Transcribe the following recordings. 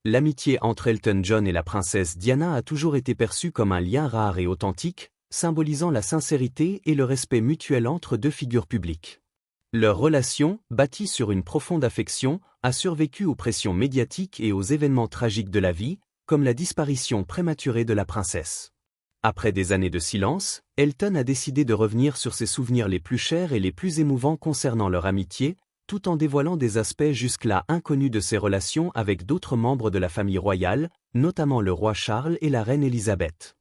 L'amitié entre Elton John et la princesse Diana a toujours été perçue comme un lien rare et authentique, symbolisant la sincérité et le respect mutuel entre deux figures publiques. Leur relation, bâtie sur une profonde affection, a survécu aux pressions médiatiques et aux événements tragiques de la vie, comme la disparition prématurée de la princesse. Après des années de silence, Elton a décidé de revenir sur ses souvenirs les plus chers et les plus émouvants concernant leur amitié, tout en dévoilant des aspects jusque-là inconnus de ses relations avec d'autres membres de la famille royale, notamment le roi Charles et la reine Élisabeth.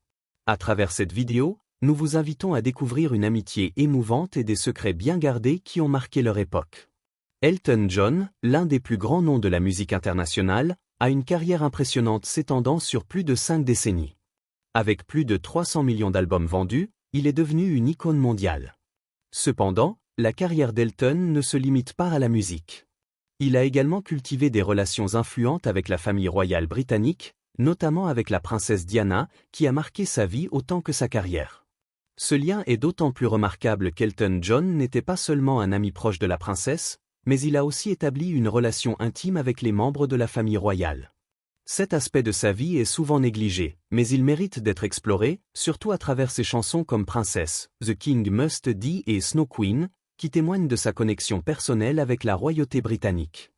À travers cette vidéo, nous vous invitons à découvrir une amitié émouvante et des secrets bien gardés qui ont marqué leur époque. Elton John, l'un des plus grands noms de la musique internationale, a une carrière impressionnante s'étendant sur plus de 5 décennies. Avec plus de 300 millions d'albums vendus, il est devenu une icône mondiale. Cependant, la carrière d'Elton ne se limite pas à la musique. Il a également cultivé des relations influentes avec la famille royale britannique, notamment avec la princesse Diana, qui a marqué sa vie autant que sa carrière. Ce lien est d'autant plus remarquable qu'Elton John n'était pas seulement un ami proche de la princesse, mais il a aussi établi une relation intime avec les membres de la famille royale. Cet aspect de sa vie est souvent négligé, mais il mérite d'être exploré, surtout à travers ses chansons comme Princess, The King Must Die et Snow Queen, qui témoignent de sa connexion personnelle avec la royauté britannique.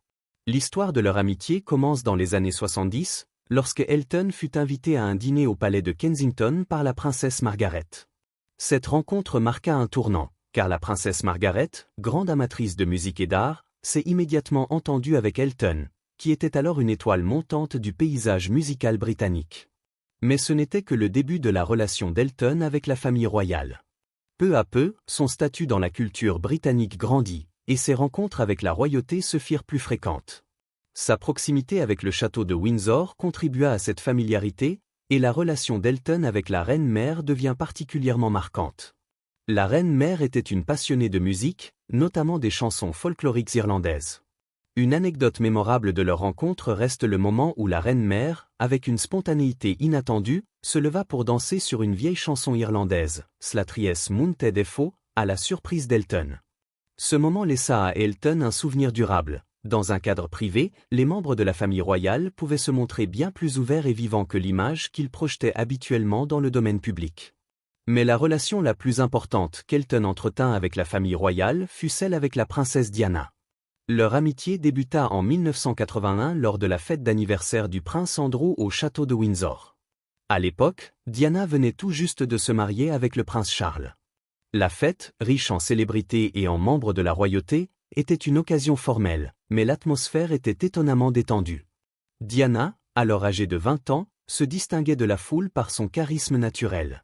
L'histoire de leur amitié commence dans les années 70, lorsque Elton fut invité à un dîner au palais de Kensington par la princesse Margaret. Cette rencontre marqua un tournant, car la princesse Margaret, grande amatrice de musique et d'art, s'est immédiatement entendue avec Elton, qui était alors une étoile montante du paysage musical britannique. Mais ce n'était que le début de la relation d'Elton avec la famille royale. Peu à peu, son statut dans la culture britannique grandit, et ses rencontres avec la royauté se firent plus fréquentes. Sa proximité avec le château de Windsor contribua à cette familiarité, et la relation d'Elton avec la reine-mère devient particulièrement marquante. La reine-mère était une passionnée de musique, notamment des chansons folkloriques irlandaises. Une anecdote mémorable de leur rencontre reste le moment où la reine-mère, avec une spontanéité inattendue, se leva pour danser sur une vieille chanson irlandaise, Slatries Mounted Efo, à la surprise d'Elton. Ce moment laissa à Elton un souvenir durable. Dans un cadre privé, les membres de la famille royale pouvaient se montrer bien plus ouverts et vivants que l'image qu'ils projetaient habituellement dans le domaine public. Mais la relation la plus importante qu'Elton entretint avec la famille royale fut celle avec la princesse Diana. Leur amitié débuta en 1981 lors de la fête d'anniversaire du prince Andrew au château de Windsor. À l'époque, Diana venait tout juste de se marier avec le prince Charles. La fête, riche en célébrités et en membres de la royauté, était une occasion formelle, mais l'atmosphère était étonnamment détendue. Diana, alors âgée de 20 ans, se distinguait de la foule par son charisme naturel.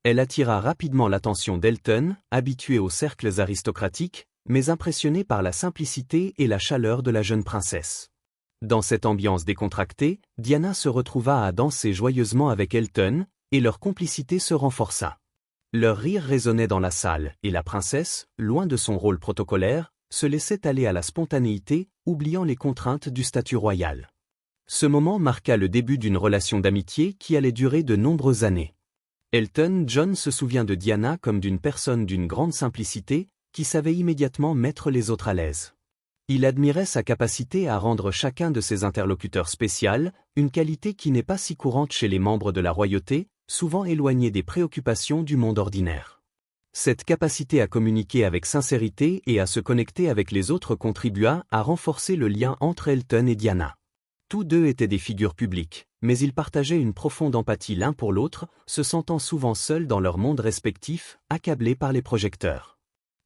Elle attira rapidement l'attention d'Elton, habitué aux cercles aristocratiques, mais impressionné par la simplicité et la chaleur de la jeune princesse. Dans cette ambiance décontractée, Diana se retrouva à danser joyeusement avec Elton, et leur complicité se renforça. Leur rire résonnait dans la salle, et la princesse, loin de son rôle protocolaire, se laissait aller à la spontanéité, oubliant les contraintes du statut royal. Ce moment marqua le début d'une relation d'amitié qui allait durer de nombreuses années. Elton John se souvient de Diana comme d'une personne d'une grande simplicité, qui savait immédiatement mettre les autres à l'aise. Il admirait sa capacité à rendre chacun de ses interlocuteurs spécial, une qualité qui n'est pas si courante chez les membres de la royauté, souvent éloignés des préoccupations du monde ordinaire. Cette capacité à communiquer avec sincérité et à se connecter avec les autres contribua à renforcer le lien entre Elton et Diana. Tous deux étaient des figures publiques, mais ils partageaient une profonde empathie l'un pour l'autre, se sentant souvent seuls dans leur monde respectif, accablés par les projecteurs.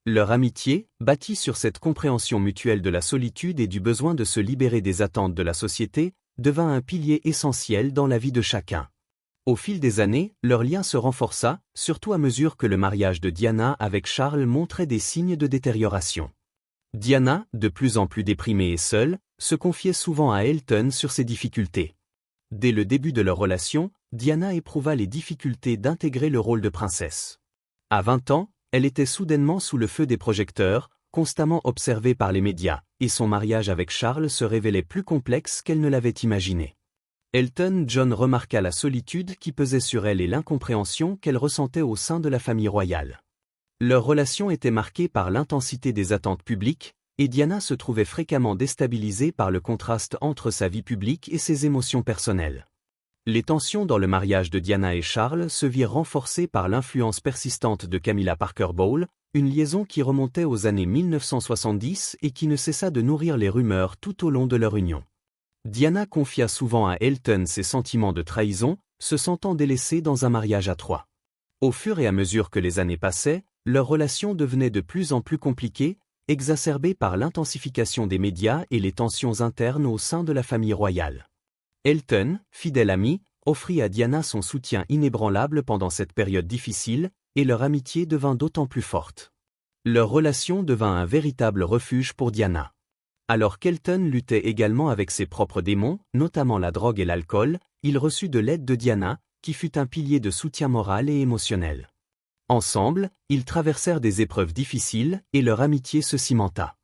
Leur amitié, bâtie sur cette compréhension mutuelle de la solitude et du besoin de se libérer des attentes de la société, devint un pilier essentiel dans la vie de chacun. Au fil des années, leur lien se renforça, surtout à mesure que le mariage de Diana avec Charles montrait des signes de détérioration. Diana, de plus en plus déprimée et seule, se confiait souvent à Elton sur ses difficultés. Dès le début de leur relation, Diana éprouva les difficultés d'intégrer le rôle de princesse. À 20 ans, elle était soudainement sous le feu des projecteurs, constamment observée par les médias, et son mariage avec Charles se révélait plus complexe qu'elle ne l'avait imaginé. Elton John remarqua la solitude qui pesait sur elle et l'incompréhension qu'elle ressentait au sein de la famille royale. Leur relation était marquée par l'intensité des attentes publiques, et Diana se trouvait fréquemment déstabilisée par le contraste entre sa vie publique et ses émotions personnelles. Les tensions dans le mariage de Diana et Charles se virent renforcées par l'influence persistante de Camilla Parker Bowles, une liaison qui remontait aux années 1970 et qui ne cessa de nourrir les rumeurs tout au long de leur union. Diana confia souvent à Elton ses sentiments de trahison, se sentant délaissée dans un mariage à trois. Au fur et à mesure que les années passaient, leur relation devenait de plus en plus compliquée, exacerbée par l'intensification des médias et les tensions internes au sein de la famille royale. Elton, fidèle ami, offrit à Diana son soutien inébranlable pendant cette période difficile, et leur amitié devint d'autant plus forte. Leur relation devint un véritable refuge pour Diana. Alors qu'Elton luttait également avec ses propres démons, notamment la drogue et l'alcool, il reçut de l'aide de Diana, qui fut un pilier de soutien moral et émotionnel. Ensemble, ils traversèrent des épreuves difficiles, et leur amitié se cimenta.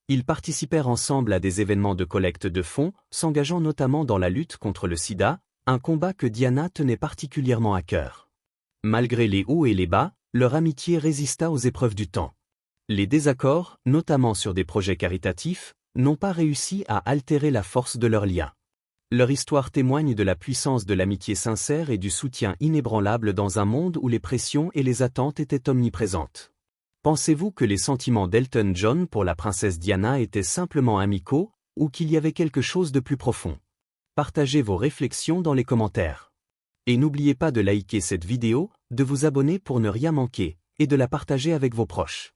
Ils participèrent ensemble à des événements de collecte de fonds, s'engageant notamment dans la lutte contre le sida, un combat que Diana tenait particulièrement à cœur. Malgré les hauts et les bas, leur amitié résista aux épreuves du temps. Les désaccords, notamment sur des projets caritatifs, n'ont pas réussi à altérer la force de leur lien. Leur histoire témoigne de la puissance de l'amitié sincère et du soutien inébranlable dans un monde où les pressions et les attentes étaient omniprésentes. Pensez-vous que les sentiments d'Elton John pour la princesse Diana étaient simplement amicaux, ou qu'il y avait quelque chose de plus profond? Partagez vos réflexions dans les commentaires. Et n'oubliez pas de liker cette vidéo, de vous abonner pour ne rien manquer, et de la partager avec vos proches.